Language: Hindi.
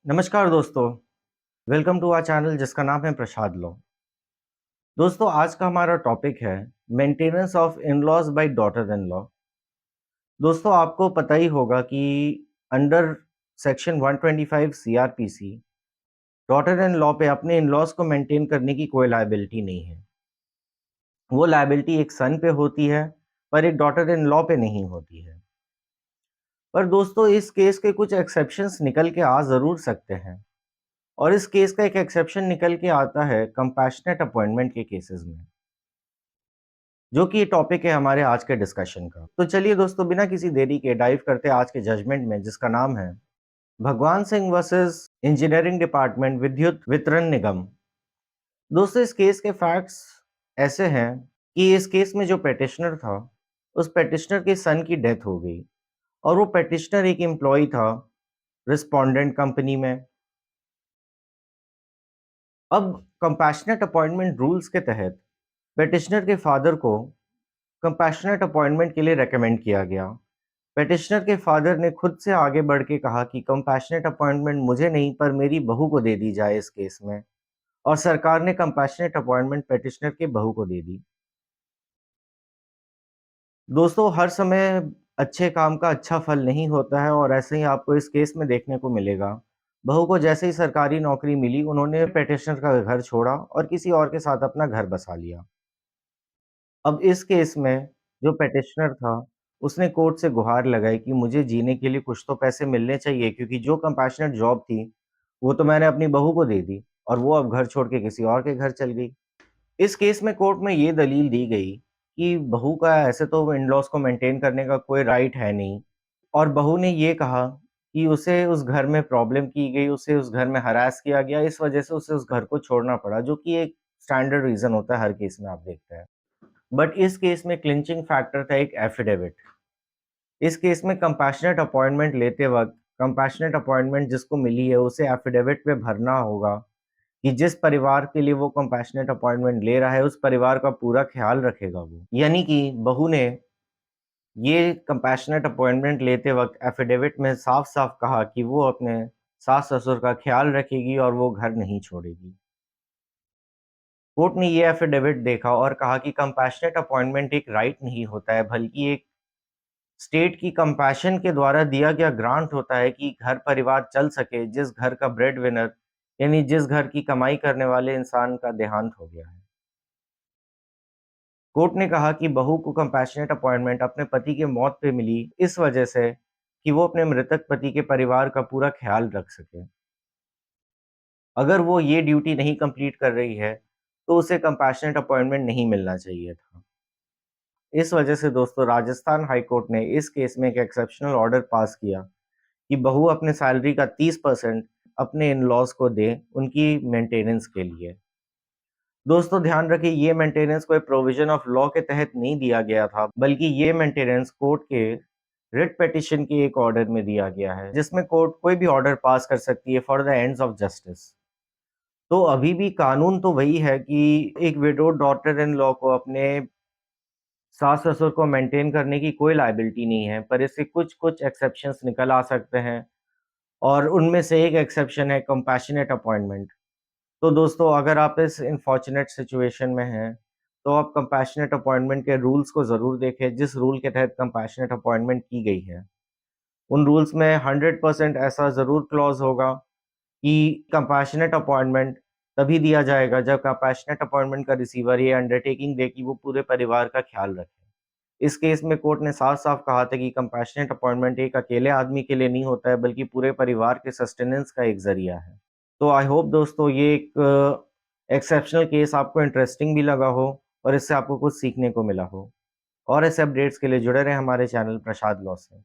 नमस्कार दोस्तों, वेलकम टू आवर चैनल जिसका नाम है प्रसाद लॉ। दोस्तों आज का हमारा टॉपिक है maintenance of in-laws by daughter in law. दोस्तों आपको पता ही होगा कि under section 125 CrPC daughter in law पे अपने इन-लॉज़ को मेंटेन करने की कोई लायबिलिटी नहीं है। वो लायबिलिटी एक सन पे होती है, पर एक डॉटर इन लॉ पे नहीं होती है। पर दोस्तों इस केस के कुछ एक्सेप्शंस निकल के आ ज़रूर सकते हैं। और इस केस का एक एक्सेप्शन निकल के आता है कंपैशनेट अपॉइंटमेंट के केसेस में, जो कि टॉपिक है हमारे आज के डिस्कशन का। तो चलिए दोस्तों बिना किसी देरी के डाइव करते हैं आज के जजमेंट में जिसका नाम है भगवान सिंह वर्सेस इंजीनियरिंग डिपार्टमेंट विद्युत वितरण निगम। दोस्तों इस केस के फैक्ट्स ऐसे हैं कि इस केस में जो पेटिशनर था, उस पेटिशनर के सन की डेथ हो गई और वो पेटिशनर एक एम्प्लॉय था रिस्पोंडेंट कंपनी में। अब कंपैशनेट अपॉइंटमेंट रूल्स के तहत पेटिशनर के फादर को कंपैशनेट अपॉइंटमेंट के लिए रेकमेंड किया गया। पेटिशनर के फादर ने खुद से आगे बढ़ के कहा कि कंपैशनेट अपॉइंटमेंट मुझे नहीं पर मेरी बहू को दे दी जाए इस केस में, और सरकार ने कंपैशनेट अपॉइंटमेंट पेटिशनर के बहू को दे दी। दोस्तों हर समय अच्छे काम का अच्छा फल नहीं होता है और ऐसे ही आपको इस केस में देखने को मिलेगा। बहू को जैसे ही सरकारी नौकरी मिली उन्होंने पेटिशनर का घर छोड़ा और किसी और के साथ अपना घर बसा लिया। अब इस केस में जो पेटिशनर था, उसने कोर्ट से गुहार लगाई कि मुझे जीने के लिए कुछ तो पैसे मिलने चाहिए क्योंकि जो कंपैशनेट जॉब थी, वो तो मैंने अपनी बहू को दे दी और वो अब घर छोड़ के किसी और के घर चल गई। इस केस में कोर्ट में ये दलील दी गई कि बहू का ऐसे तो इन-लॉज़ को मेंटेन करने का कोई राइट है नहीं, और बहू ने ये कहा कि उसे उस घर में प्रॉब्लम की गई, उसे उस घर में हरास किया गया, इस वजह से उसे उस घर को छोड़ना पड़ा, जो कि एक स्टैंडर्ड रीज़न होता है हर केस में आप देखते हैं। बट इस केस में क्लिंचिंग फैक्टर था एक एफिडेविट। इस केस में कंपैशनेट अपॉइंटमेंट लेते वक़्त कंपैशनेट अपॉइंटमेंट जिसको मिली है उसे एफिडेविट पे भरना होगा कि जिस परिवार के लिए वो कंपैशनेट अपॉइंटमेंट ले रहा है उस परिवार का पूरा ख़्याल रखेगा वो। यानी कि बहू ने ये कंपैशनेट अपॉइंटमेंट लेते वक़्त एफिडेविट में साफ-साफ कहा कि वो अपने सास-ससुर का ख़्याल रखेगी और वो घर नहीं छोड़ेगी। कोर्ट ने ये एफिडेविट देखा और कहा कि कंपैशनेट अपॉइंटमेंट एक राइट नहीं होता है, बल्कि एक स्टेट की कंपैशन के द्वारा दिया गया ग्रांट होता है कि घर परिवार चल सके जिस घर का ब्रेड विनर यानी जिस घर की कमाई करने वाले इंसान का देहांत हो गया है। कोर्ट ने कहा कि बहू को कंपैशनेट अपॉइंटमेंट अपने पति की मौत पे मिली इस वजह से कि वो अपने मृतक पति के परिवार का पूरा ख्याल रख सके। अगर वो ये ड्यूटी नहीं कंप्लीट कर रही है, तो उसे कंपैशनेट अपॉइंटमेंट नहीं मिलना चाहिए था। इस वजह से दोस्तों राजस्थान हाई कोर्ट ने इस केस में एक एक्सेप्शनल ऑर्डर पास किया कि बहू अपने सैलरी का 30% अपने इन-लॉज़ को दे उनकी मेंटेनेंस के लिए। दोस्तों ध्यान रखिए ये मेंटेनेंस कोई प्रोविज़न ऑफ लॉ के तहत नहीं दिया गया था, बल्कि ये मेंटेनेंस कोर्ट के रिट पिटीशन के एक ऑर्डर में दिया गया है, जिसमें कोर्ट कोई भी ऑर्डर पास कर सकती है for the ends of justice. तो अभी भी कानून तो वही है कि एक विडोड डॉटर इन लॉ को अपने सास-ससुर को मेंटेन करने की कोई लायबिलिटी नहीं है, पर इससे कुछ-कुछ एक्सेप्शंस निकल आ सकते हैं और उनमें से एक एक्सेप्शन है कंपैशनेट अपॉइंटमेंट। तो दोस्तों अगर आप इस अनफॉर्चुनेट सिचुएशन में हैं, तो आप कंपैशनेट अपॉइंटमेंट के रूल्स को ज़रूर देखें, जिस रूल के तहत कंपैशनेट अपॉइंटमेंट की गई है। उन रूल्स में 100% ऐसा ज़रूर क्लॉज़ होगा कि कंपैशनेट अपॉइंटमेंट तभी दिया जाएगा जब कंपैशनेट अपॉइंटमेंट का रिसीवर ये अंडरटेकिंग दे कि वो पूरे परिवार का ख़्याल रखे। इस केस में कोर्ट ने साफ-साफ कहा था कि कंपैशनेट अपॉइंटमेंट एक अकेले आदमी के लिए नहीं होता है, बल्कि पूरे परिवार के सस्टेनेंस का एक ज़रिया है। तो आई होप दोस्तों ये एक एक्सेप्शनल केस आपको इंटरेस्टिंग भी लगा हो और इससे आपको कुछ सीखने को मिला हो। और ऐसे अपडेट्स के लिए जुड़े रहें हमारे चैनल प्रसाद लॉ से।